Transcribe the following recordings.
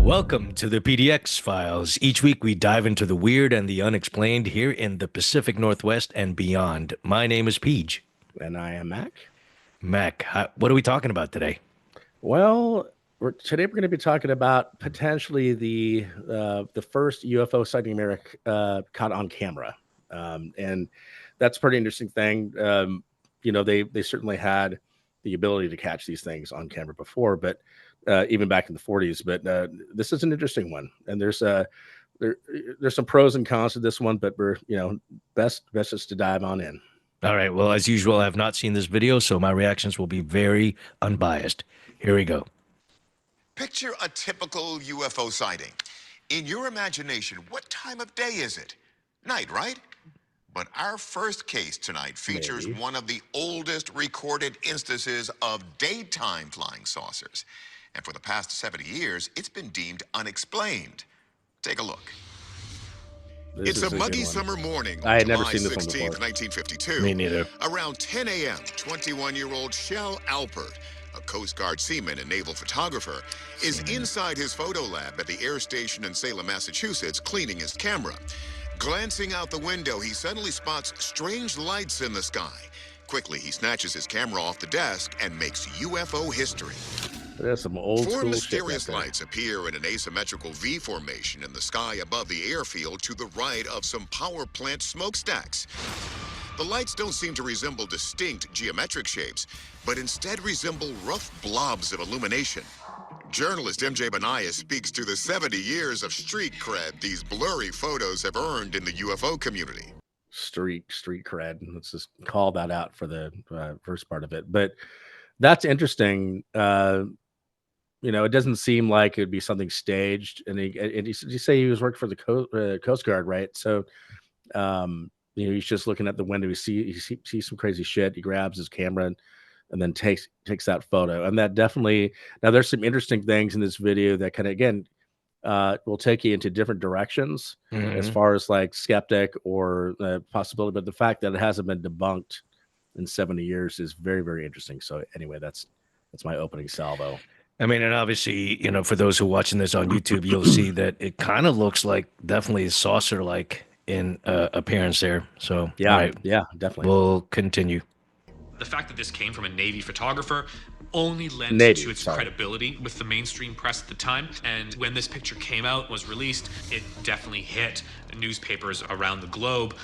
Welcome to the PDX files. Each week we dive into the weird and the unexplained here in the Pacific Northwest and beyond. My name is Peej. And I am Mac. Mac, what are we talking about today? Well, today we're going to be talking about potentially the first UFO sighting in America caught on camera, and that's a pretty interesting thing. They certainly had the ability to catch these things on camera before, but even back in the 40s. But this is an interesting one, and there's some pros and cons to this one, but we're best just to dive on in. All right. Well, as usual, I have not seen this video, so my reactions will be very unbiased. Here we go. Picture a typical UFO sighting. In your imagination, what time of day is it? Night, right? But our first case tonight features one of the oldest recorded instances of daytime flying saucers. And for the past 70 years, it's been deemed unexplained. Take a look. It's a muggy summer morning I had on never July seen this one 16th, before. 1952. Me neither. Around 10 a.m., 21-year-old Shell Alpert, a Coast Guard seaman and naval photographer, is inside his photo lab at the air station in Salem, Massachusetts, cleaning his camera. Glancing out the window, he suddenly spots strange lights in the sky. Quickly, he snatches his camera off the desk and makes UFO history. There's some old Four school mysterious shit lights appear in an asymmetrical V formation in the sky above the airfield to the right of some power plant smokestacks. The lights don't seem to resemble distinct geometric shapes, but instead resemble rough blobs of illumination. Journalist MJ Benaya speaks to the 70 years of street cred these blurry photos have earned in the UFO community. Street cred. Let's just call that out for the first part of it. But that's interesting. It doesn't seem like it would be something staged. And you say he was working for the Coast Guard, right? So, he's just looking at the window. He sees some crazy shit. He grabs his camera and then takes that photo. And that definitely, now there's some interesting things in this video that kind of, again, will take you into different directions as far as like skeptic or possibility. But the fact that it hasn't been debunked in 70 years is very, very interesting. So anyway, that's my opening salvo. I mean, and obviously, for those who are watching this on YouTube, you'll see that it kind of looks like definitely saucer-like in appearance there. So, yeah, all right, yeah, definitely. We'll continue. The fact that this came from a Navy photographer only lends to its credibility with the mainstream press at the time. And when this picture came out, was released, it definitely hit newspapers around the globe.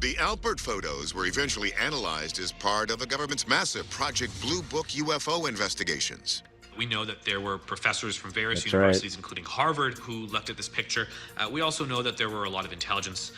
The Alpert photos were eventually analyzed as part of the government's massive Project Blue Book UFO investigations. We know that there were professors from various universities, including Harvard, who looked at this picture. We also know that there were a lot of intelligence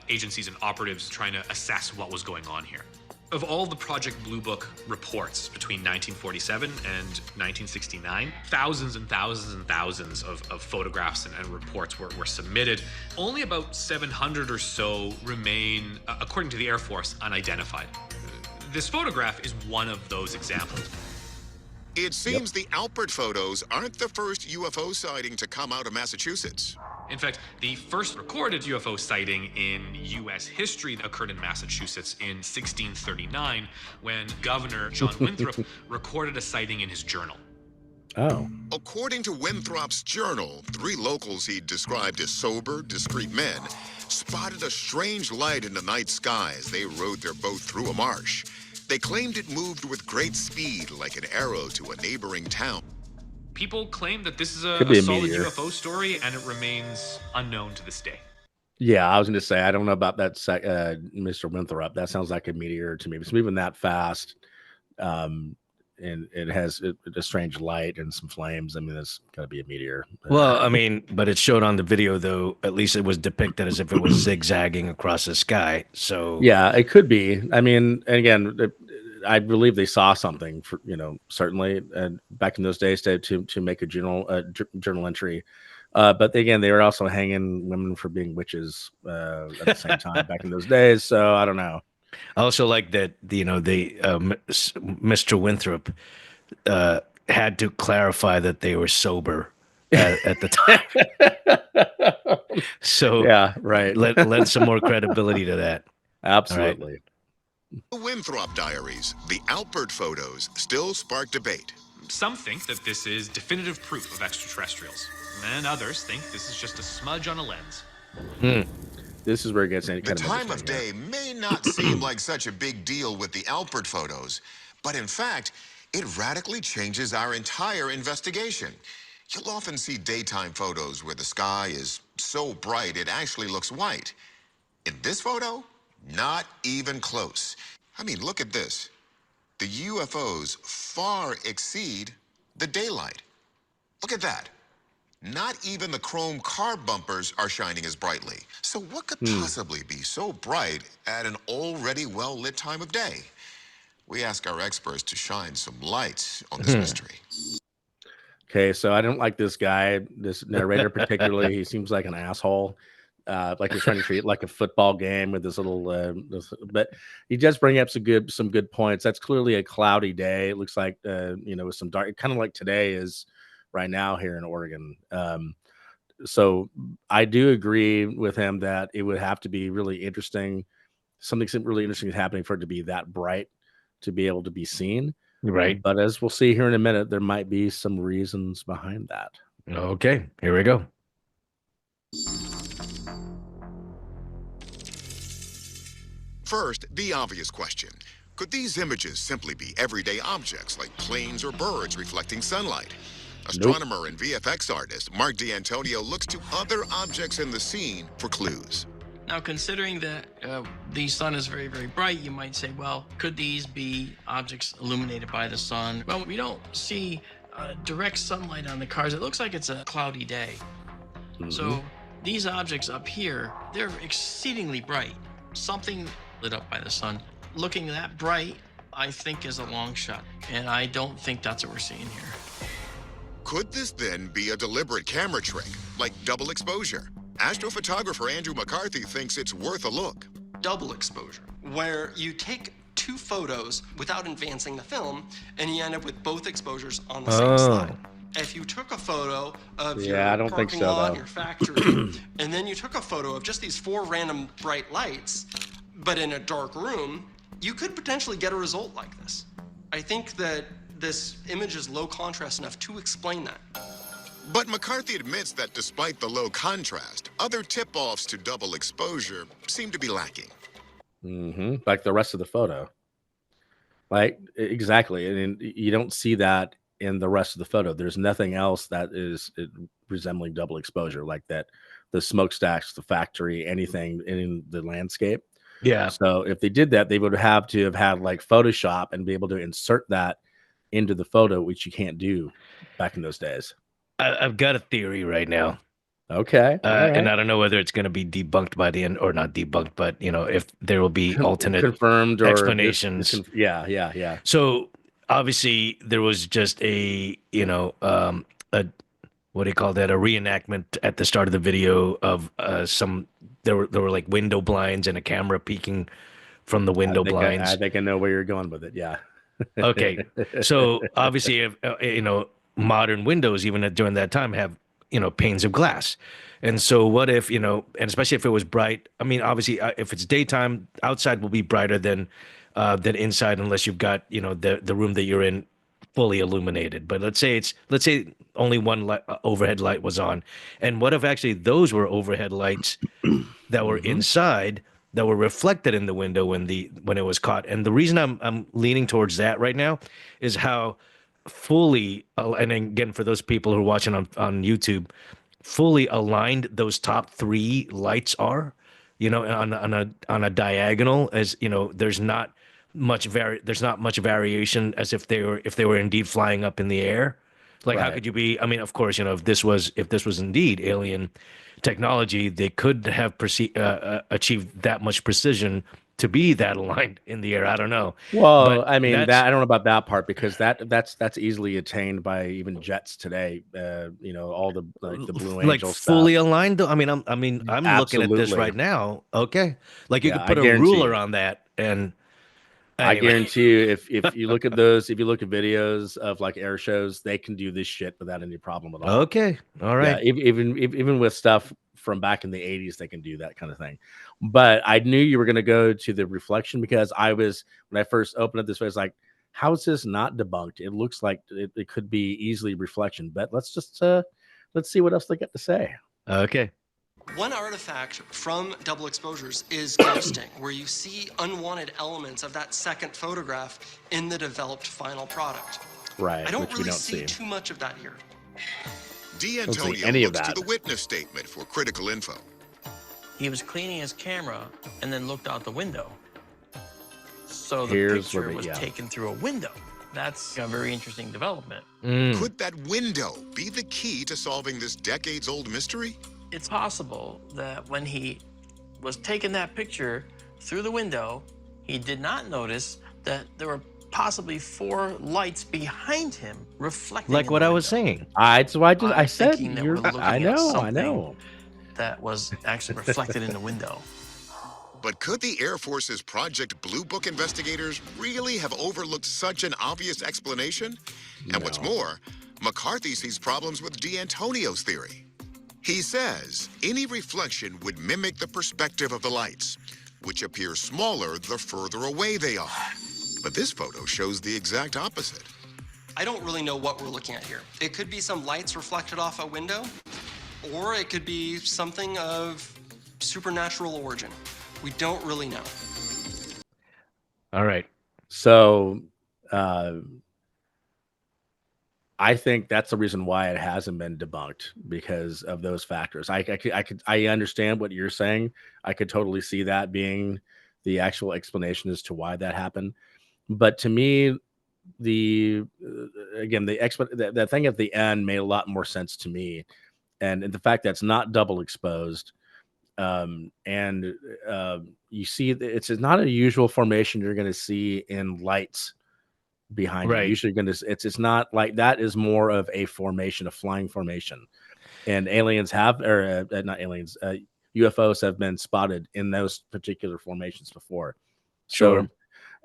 agencies and operatives trying to assess what was going on here. Of all the Project Blue Book reports between 1947 and 1969, thousands and thousands and thousands of photographs and reports were submitted. Only about 700 or so remain, according to the Air Force, unidentified. This photograph is one of those examples. It seems the Alpert photos aren't the first UFO sighting to come out of Massachusetts. In fact, the first recorded UFO sighting in U.S. history occurred in Massachusetts in 1639 when Governor John Winthrop recorded a sighting in his journal. Oh. According to Winthrop's journal, 3 locals he described as sober, discreet men spotted a strange light in the night sky as they rowed their boat through a marsh. They claimed it moved with great speed like an arrow to a neighboring town. People claim that this is a solid UFO story, and it remains unknown to this day. Yeah, I was going to say, I don't know about that, Mr. Winthrop. That sounds like a meteor to me. It's moving that fast, and it has a strange light and some flames. I mean, it's got to be a meteor. Well, I mean, but it showed on the video, though, at least it was depicted as if it was zigzagging across the sky. So yeah, it could be. I mean, and again, I believe they saw something, for, certainly back in those days to make a journal entry. But again, they were also hanging women for being witches at the same time back in those days. So I don't know. I also like that, Mr. Winthrop had to clarify that they were sober at the time. So yeah, right. Lend some more credibility to that. Absolutely. The Winthrop diaries, the Alpert photos, still spark debate. Some think that this is definitive proof of extraterrestrials, and others think this is just a smudge on a lens. This is where it gets kind The of time of interesting. day may not seem like such a big deal with the Alpert photos, but in fact, it radically changes our entire investigation. You'll often see daytime photos where the sky is so bright it actually looks white. In this photo, not even close. I mean, look at this. The UFOs far exceed the daylight. Look at that. Not even the chrome car bumpers are shining as brightly. So what could possibly be so bright at an already well-lit time of day? We ask our experts to shine some light on this mystery. Okay, so I don't like this guy, this narrator particularly. He seems like an asshole. Like he's trying to treat it like a football game with this little, but he does bring up some good points. That's clearly a cloudy day. It looks like, with some dark, kind of like today is right now here in Oregon. So I do agree with him that it would have to be really interesting. Something really interesting is happening for it to be that bright to be able to be seen. Right. But as we'll see here in a minute, there might be some reasons behind that. Okay, here we go. First, the obvious question. Could these images simply be everyday objects like planes or birds reflecting sunlight? Astronomer and VFX artist Mark D'Antonio looks to other objects in the scene for clues. Now, considering that the sun is very, very bright, you might say, well, could these be objects illuminated by the sun? Well, we don't see direct sunlight on the cars. It looks like it's a cloudy day. So these objects up here, they're exceedingly bright. Something lit up by the sun. Looking that bright, I think is a long shot. And I don't think that's what we're seeing here. Could this then be a deliberate camera trick, like double exposure? Astrophotographer Andrew McCarthy thinks it's worth a look. Double exposure, where you take two photos without advancing the film, and you end up with both exposures on the same slide. If you took a photo of your parking lot, your factory, and then you took a photo of just these four random bright lights, but in a dark room, you could potentially get a result like this. I think that this image is low contrast enough to explain that. But McCarthy admits that despite the low contrast, other tip-offs to double exposure seem to be lacking. Like the rest of the photo. Like, exactly. And you don't see that in the rest of the photo. There's nothing else that is resembling double exposure like that. The smokestacks, the factory, anything in the landscape. Yeah. So if they did that, they would have to have had like Photoshop and be able to insert that into the photo, which you can't do back in those days. I've got a theory right now. Okay. And I don't know whether it's going to be debunked by the end or not debunked, but if there will be alternate confirmed or explanations. Yeah. So obviously there was just a what do you call that? A reenactment at the start of the video of there were like window blinds and a camera peeking from the window blinds. I think I know where you're going with it. Yeah. Okay. So obviously, if, modern windows, even during that time, have, panes of glass. And so what if, and especially if it was bright, I mean, obviously if it's daytime, outside will be brighter than inside, unless you've got, the room that you're in fully illuminated. But let's say only one overhead light was on. And what if actually those were overhead lights that were inside, that were reflected in the window when it was caught? And the reason I'm leaning towards that right now is how fully, and again, for those people who are watching on YouTube, fully aligned those top three lights are, on a diagonal, as there's not much variation, as if they were indeed flying up in the air. Like, how could you be? I mean, of course, if this was indeed alien technology, they could have achieved that much precision to be that aligned in the air. I don't know. Well, but I mean, I don't know about that part, because that's easily attained by even jets today. All the Blue Angel like stuff. Fully aligned though. I'm looking at this right now. Okay, like you could put a ruler on that, and I guarantee you, if you look at those, if you look at videos of like air shows, they can do this shit without any problem at all. Okay, all right. Yeah, even with stuff from back in the 80s, they can do that kind of thing. But I knew you were going to go to the reflection, because when I first opened up this, I was like, how is this not debunked? It looks like it could be easily reflection, but let's see what else they got to say. Okay. One artifact from double exposures is ghosting, where you see unwanted elements of that second photograph in the developed final product. Right. I don't really see too much of that here. D'Antonio looks to the witness statement for critical info. He was cleaning his camera and then looked out the window. So the picture was taken through a window. That's a very interesting development. Could that window be the key to solving this decades-old mystery? It's possible that when he was taking that picture through the window, he did not notice that there were possibly 4 lights behind him reflecting. Like what I was saying. That's why I said I know. That was actually reflected in the window. But could the Air Force's Project Blue Book investigators really have overlooked such an obvious explanation? And what's more, McCarthy sees problems with D'Antonio's theory. He says any reflection would mimic the perspective of the lights, which appear smaller the further away they are. But this photo shows the exact opposite. I don't really know what we're looking at here. It could be some lights reflected off a window, or it could be something of supernatural origin. We don't really know. All right. So I think that's the reason why it hasn't been debunked, because of those factors. I understand what you're saying. I could totally see that being the actual explanation as to why that happened. But to me, the thing at the end made a lot more sense to me, and the fact that it's not double exposed. You see, it's not a usual formation you're going to see in lights behind you. Usually it's not like that. Is more of a formation, a flying formation, and aliens have, or not aliens, UFOs have been spotted in those particular formations before. Sure.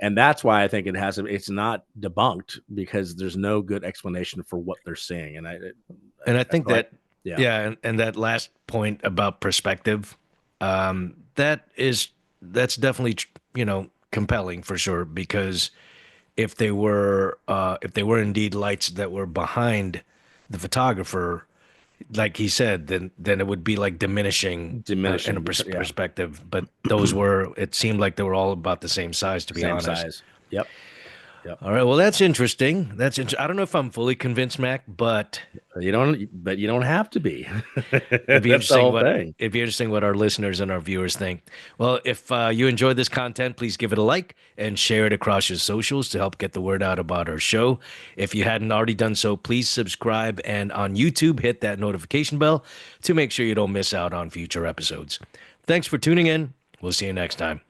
And that's why I think it's not debunked, because there's no good explanation for what they're seeing. And I think that, and that last point about perspective, that's definitely, compelling for sure, because if they were indeed lights that were behind the photographer, like he said, then it would be like diminishing in a perspective. But those it seemed like they were all about the same size, to be honest. Size. Yep. All right. Well, that's interesting. I don't know if I'm fully convinced, Mac, but you don't have to be. It'd be interesting what our listeners and our viewers think. Well, if you enjoyed this content, please give it a like and share it across your socials to help get the word out about our show. If you hadn't already done so, please subscribe, and on YouTube, hit that notification bell to make sure you don't miss out on future episodes. Thanks for tuning in. We'll see you next time.